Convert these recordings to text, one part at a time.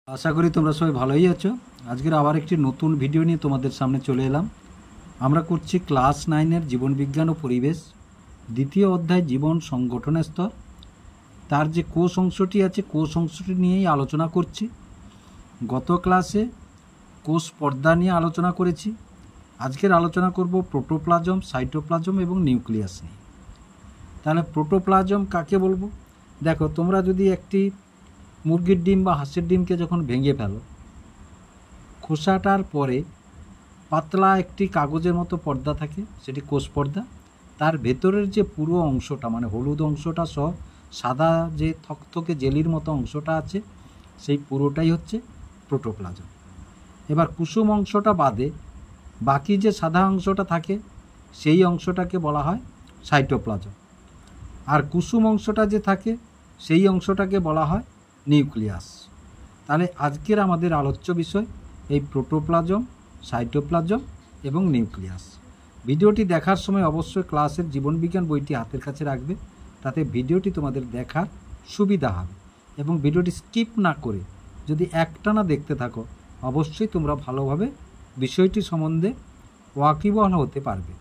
আশা করি তোমরা সবাই ভালোই আছো। আজকের আবার একটি নতুন ভিডিও নিয়ে তোমাদের সামনে চলে এলাম। আমরা করছি ক্লাস 9-এর জীবনবিজ্ঞান ও পরিবেশ, দ্বিতীয় অধ্যায় জীবন সংগঠনের স্তর। তার যে কোষ অংশটি আছে, কোষ অংশটি নিয়েই আলোচনা করছি। গত ক্লাসে কোষ পর্দা নিয়ে আলোচনা করেছি। আজকের আলোচনা করব প্রোটোপ্লাজম, সাইটোপ্লাজম এবং নিউক্লিয়াস নিয়ে। তাহলে প্রোটোপ্লাজম কাকে বলবো? দেখো, তোমরা যদি একটি মুরগির ডিম বা হাঁসের ডিমকে যখন ভেঙে ফেলো, খোসাটার পরে পাতলা একটি কাগজের মতো পর্দা থাকে, সেটি কোষ পর্দা। তার ভেতরের যে পুরো অংশটা, মানে হলুদ অংশটা সহ সাদা যে থকথকে জেলির মতো অংশটা আছে, সেই পুরোটাই হচ্ছে প্রোটোপ্লাজম। এবার কুসুম অংশটা বাদে বাকি যে সাদা অংশটা থাকে, সেই অংশটাকে বলা হয় সাইটোপ্লাজম। আর কুসুম অংশটা যে থাকে, সেই অংশটাকে বলা হয় নিউক্লিয়াস। তাহলে আজকের আমাদের আলোচ্য বিষয় এই প্রোটোপ্লাজম, সাইটোপ্লাজম এবং নিউক্লিয়াস। ভিডিওটি দেখার সময় অবশ্যই ক্লাসের জীবনবিজ্ঞান বইটি হাতের কাছে রাখবে, তাতে ভিডিওটি তোমাদের দেখার সুবিধা হবে। এবং ভিডিওটি স্কিপ না করে যদি একটানা দেখতে থাকো, অবশ্যই তোমরা ভালোভাবে বিষয়টি সম্বন্ধে ওয়াকিবহাল হতে পারবে।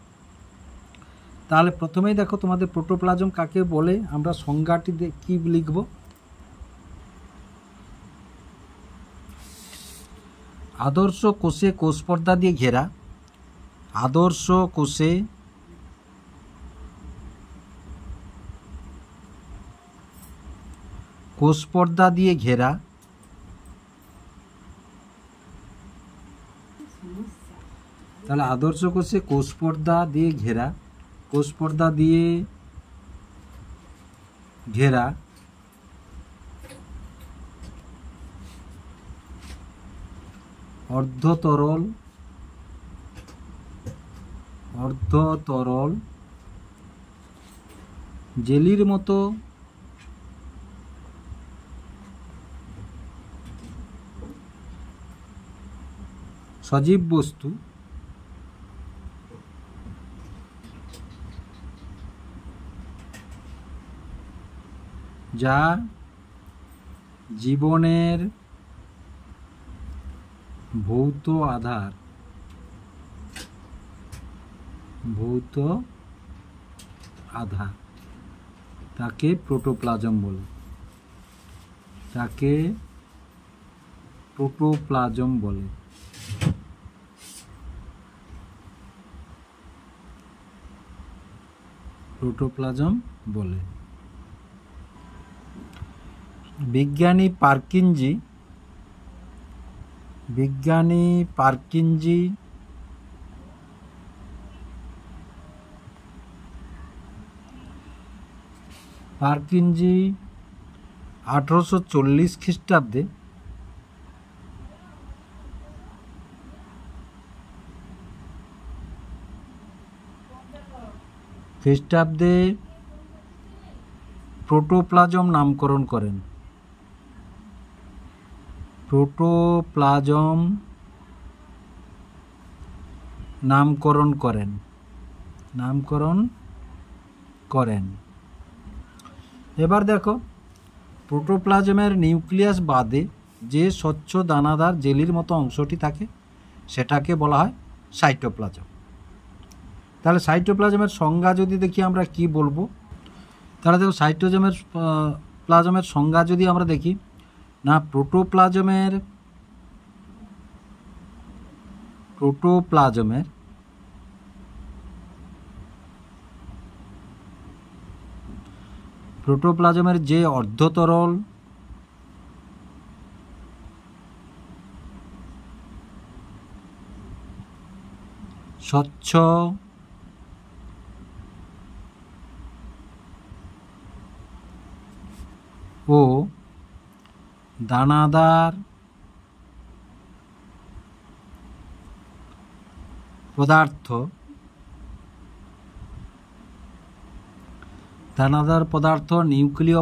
তাহলে প্রথমেই দেখো, তোমাদের প্রোটোপ্লাজম কাকে বলে আমরা সংজ্ঞাটি কি লিখব? আদর্শ কোষে কোষ পর্দা দিয়ে ঘেরা, আদর্শ কোষে কোষ পর্দা দিয়ে ঘেরা তাহলে আদর্শ কোষে কোষ পর্দা দিয়ে ঘেরা, কোষ পর্দা দিয়ে ঘেরা অর্ধতরল জেলির মতো সজীব বস্তু যা জীবনের ভৌত আধার, তাকে প্রোটোপ্লাজম বলে। প্রোটোপ্লাজম বলে। বিজ্ঞানী পার্কিনজি পার্কিনজি 1840 খ্রিস্টাব্দে প্রোটোপ্লাজম নামকরণ করেন। এবার দেখো, প্রোটোপ্লাজমের নিউক্লিয়াস বাদে যে স্বচ্ছ দানাদার জেলির মতো অংশটি থাকে, সেটাকে বলা হয় সাইটোপ্লাজম। তাহলে সাইটোপ্লাজমের সংজ্ঞা যদি দেখি আমরা কি বলবো, তাহলে দেখো, প্লাজমের সংজ্ঞা যদি আমরা দেখি, না, প্রোটোপ্লাজমের যে অর্ধতরল স্বচ্ছ ও দানাদার পদার্থ নিউক্লিয়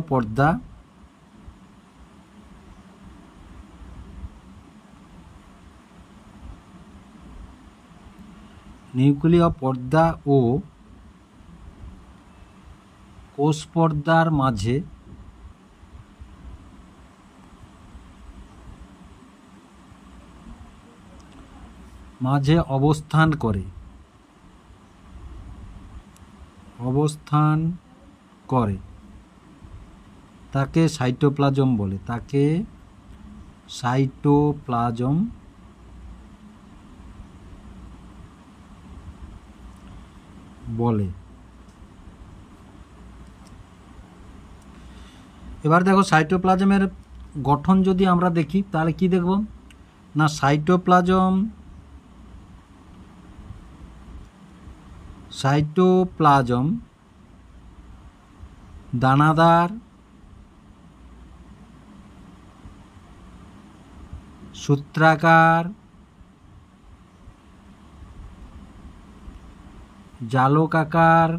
পর্দা ও কোষ পর্দার মাঝে মাঝে অবস্থান করে তাকে সাইটোপ্লাজম বলে। তাকে সাইটোপ্লাজম বলে। এবার দেখো সাইটোপ্লাজমের গঠন যদি আমরা দেখি তাহলে কি দেখব না, সাইটোপ্লাজম দানাদার, সূত্রাকার, জালকাকার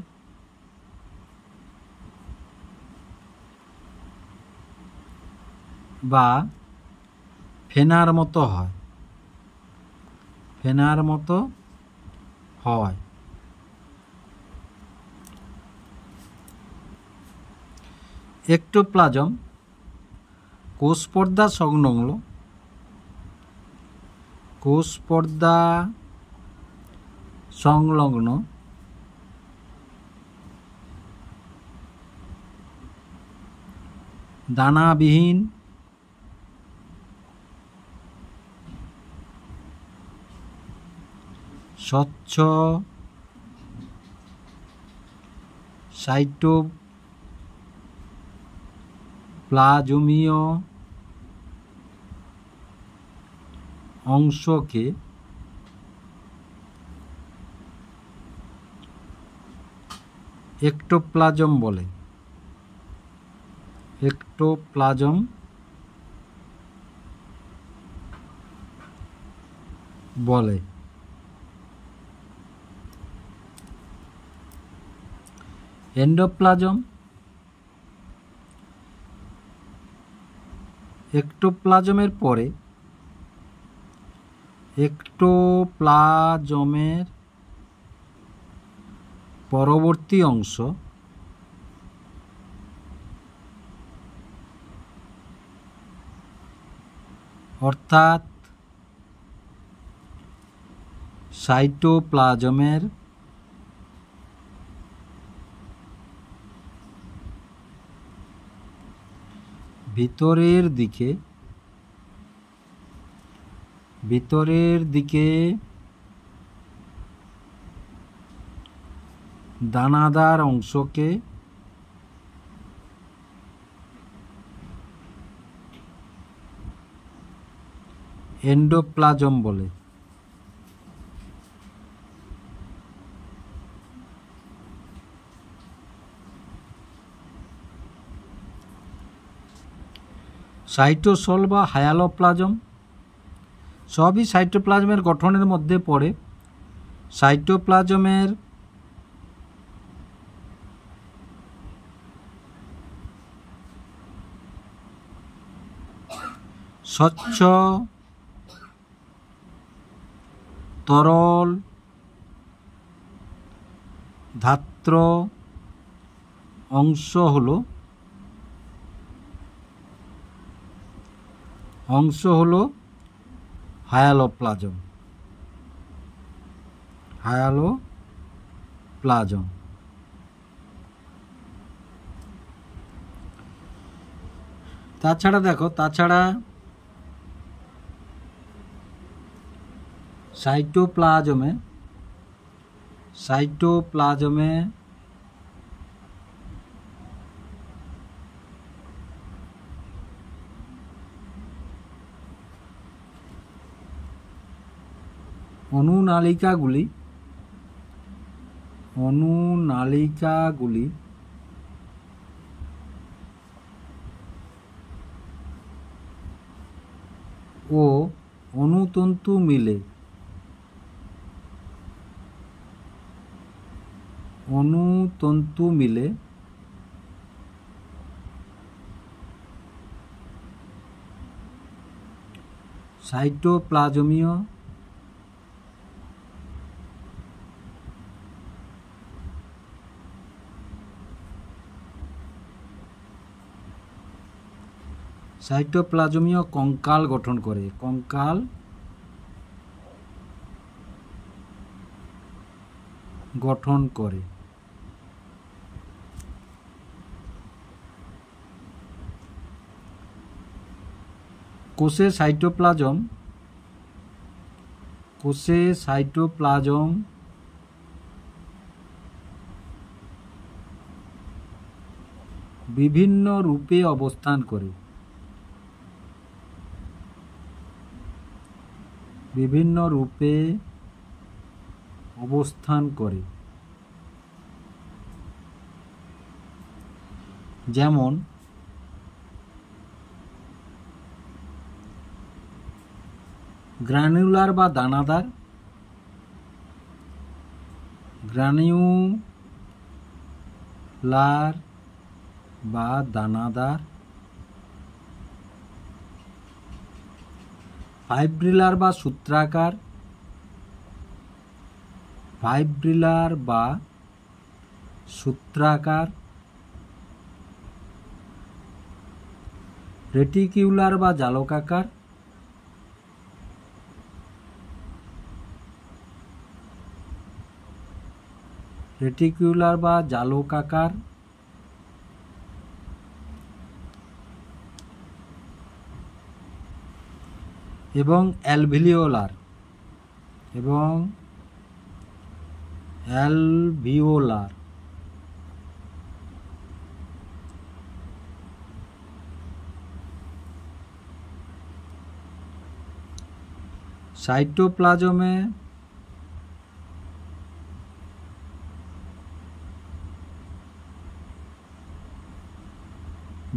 বা ফেনার মতো হয়। এক্টোপ্লাজম কোষপর্দা সংলগ্ন দানাবিহীন স্বচ্ছ সাইটোপ্লাজমীয় অংশকে এক্টোপ্লাজম বলে। এন্ডোপ্লাজম এক্টোপ্লাজমের পরে এক্টোপ্লাজমের পরবর্তী অংশ অর্থাৎ সাইটোপ্লাজমের ভিতরের দিকে দানাদার অংশকে এন্ডোপ্লাজম বলে। সাইটোসল বা হায়ালোপ্লাজম সবই সাইটোপ্লাজমের গঠনের মধ্যে পড়ে। সাইটোপ্লাজমের স্বচ্ছ তরল ধাত্র অংশ হলো হায়ালোপ্লাজম। তাছাড়া সাইটোপ্লাজমে অনুনালিকাগুলি ও অনুতন্তু মিলে সাইটোপ্লাজমীয় কঙ্কাল গঠন করে। গঠন করে। কোষে সাইটোপ্লাজম বিভিন্ন রূপে অবস্থান করে। যেমন গ্রানুলার বা দানাদার, ফাইব্রিলার বা সূত্রাকার, রেটিকিউলার বা জালকাকার, এবং অ্যালভিওলার। সাইটোপ্লাজমে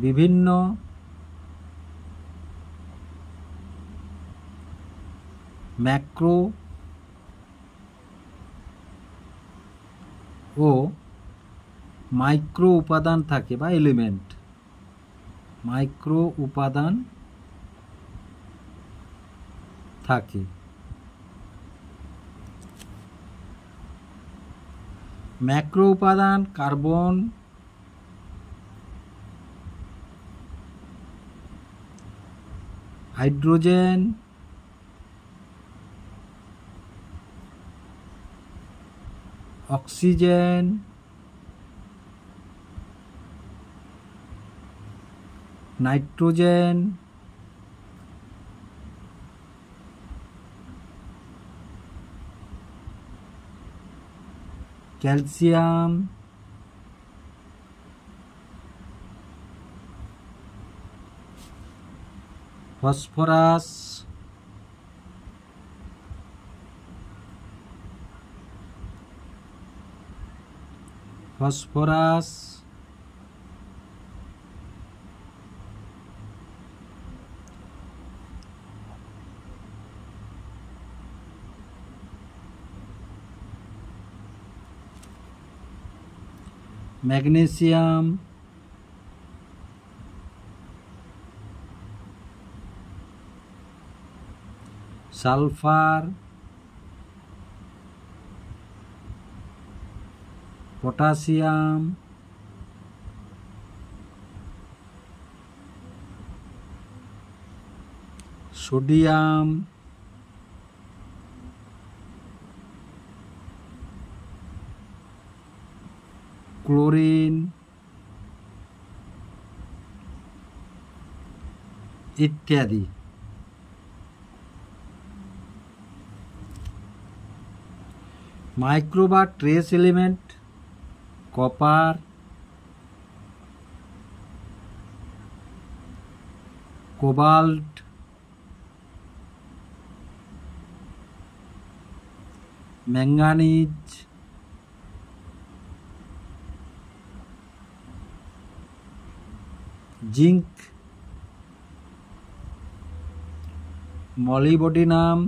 বিভিন্ন ম্যাক্রো ও মাইক্রো উপাদান থাকে বা এলিমেন্ট। ম্যাক্রো উপাদান carbon, hydrogen, oxygen, nitrogen, calcium, phosphorus, magnesium, sulphur, potassium, sodium, chlorine ইত্যাদি। মাইক্রো বা trace element copper, cobalt, manganese, zinc, molybdenum,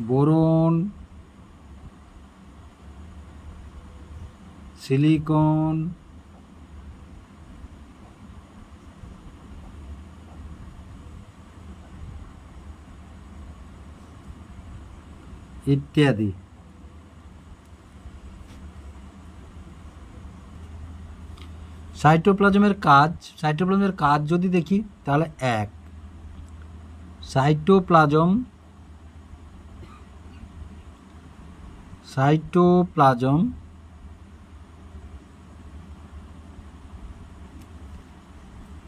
boron, silicon, ইত্যাদি। সাইটোপ্লাজমের কাজ যদি দেখি তাহলে 1 সাইটোপ্লাজম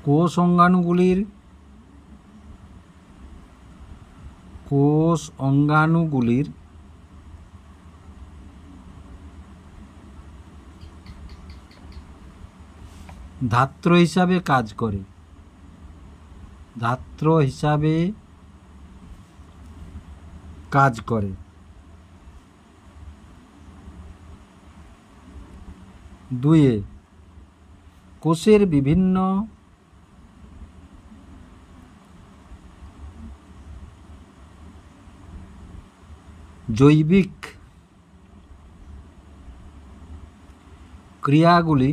কোষ অঙ্গাণুগুলির ধাত্র হিসাবে কাজ করে। 2 কোষের বিভিন্ন জৈবিক ক্রিয়াগুলি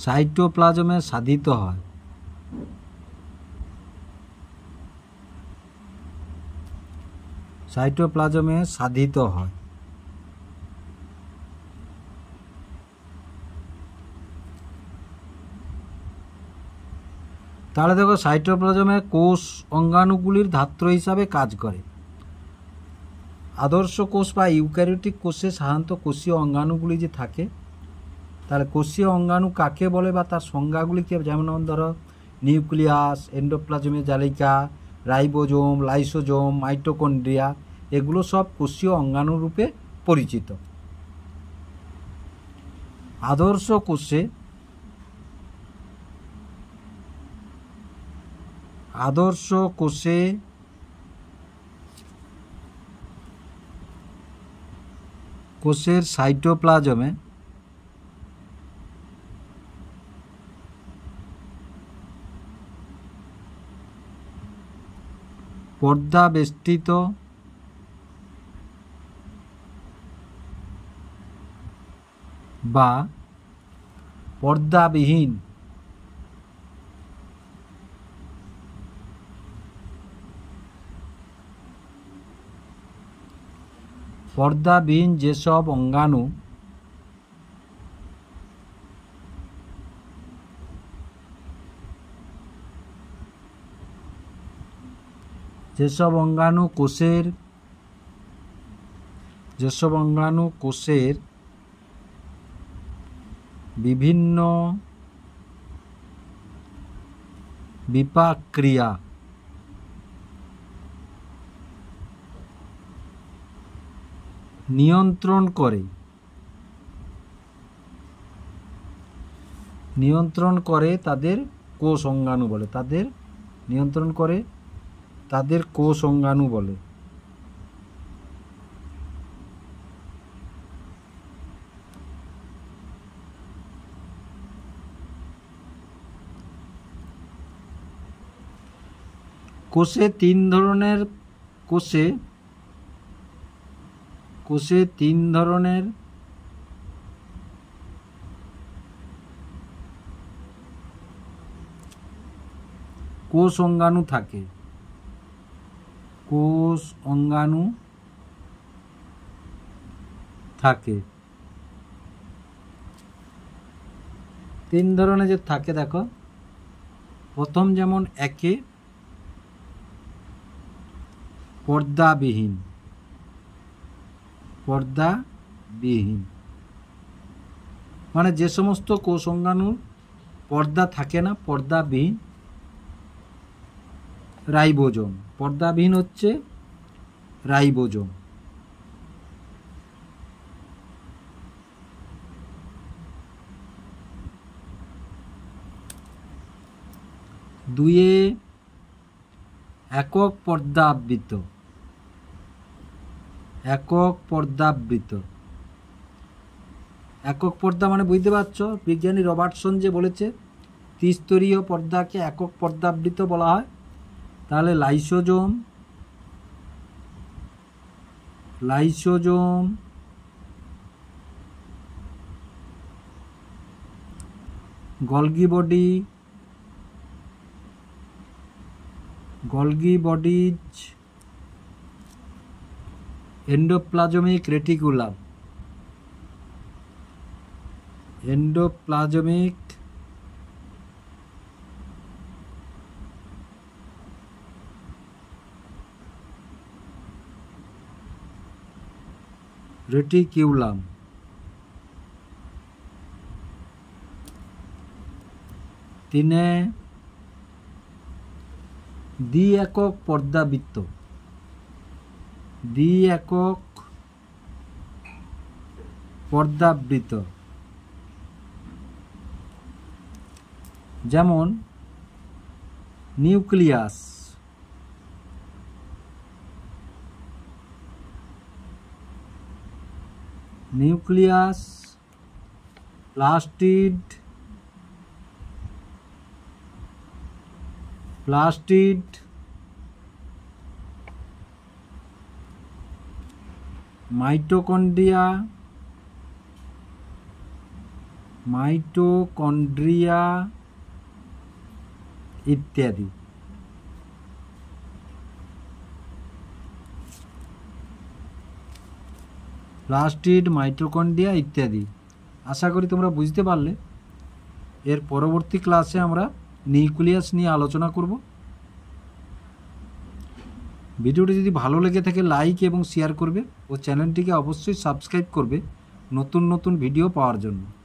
সাইটোপ্লাজমে সাধিত হয়। তাহলে দেখো সাইটোপ্লাজমে কোষ অঙ্গাণুগুলির ধাত্র হিসাবে কাজ করে। আদর্শ কোষ বা ইউক্যারিওটিক কোষে সাধারণত কোষীয় অঙ্গাণুগুলি যে থাকে, তাহলে কোষীয় অঙ্গাণু কাকে বলে বা তার সংজ্ঞাগুলিকে, যেমন ধরো নিউক্লিয়াস, এন্ডোপ্লাজমীয় জালিকা, রাইবোজোম, লাইসোজোম, মাইটোকন্ড্রিয়া, এগুলো সব কোষীয় অঙ্গাণু রূপে পরিচিত। আদর্শ কোষে কোষের সাইটোপ্লাজমে পর্দা বেষ্টিত বা পর্দাবিহীন যেসব অঙ্গাণু কোষের বিভিন্ন বিপাক ক্রিয়া নিয়ন্ত্রণ করে তাদের কোষ অঙ্গাণু বলে। কোষে তিন ধরনের কোষ অঙ্গাণু থাকে। তিন ধরনের যে থাকে দেখো, প্রথম যেমন একে পর্দাবিহীন মানে যে সমস্ত কোষ অঙ্গাণুর পর্দা থাকে না, পর্দাবিহীন। রাইবোজোম, পর্দাবিহীন হচ্ছে রাইবোজোম। দুয়ে একক পর্দাবৃত। একক পর্দা মানে বুঝতে পারছো, বিজ্ঞানী রবার্টসন যে বলেছে ত্রিস্তরীয় পর্দাকে একক পর্দাবৃত বলা হয়। তাহলে lysosome, Golgi bodies, endoplasmic reticulum. তিনে দ্বি-একক পর্দাবৃত্ত। দ্বি-একক পর্দাবৃত্ত যেমন nucleus, nucleus, plastid, plastid, mitochondria, mitochondria ইত্যাদি। প্লাস্টিড, মাইটোকন্ড্রিয়া ইত্যাদি। আশা করি তোমরা বুঝতে পারলে। এর পরবর্তী ক্লাসে আমরা নিউক্লিয়াস নিয়ে আলোচনা করব। ভিডিওটি যদি ভালো লেগে থাকে লাইক এবং শেয়ার করবে ও চ্যানেলটিকে অবশ্যই সাবস্ক্রাইব করবে নতুন নতুন ভিডিও পাওয়ার জন্য।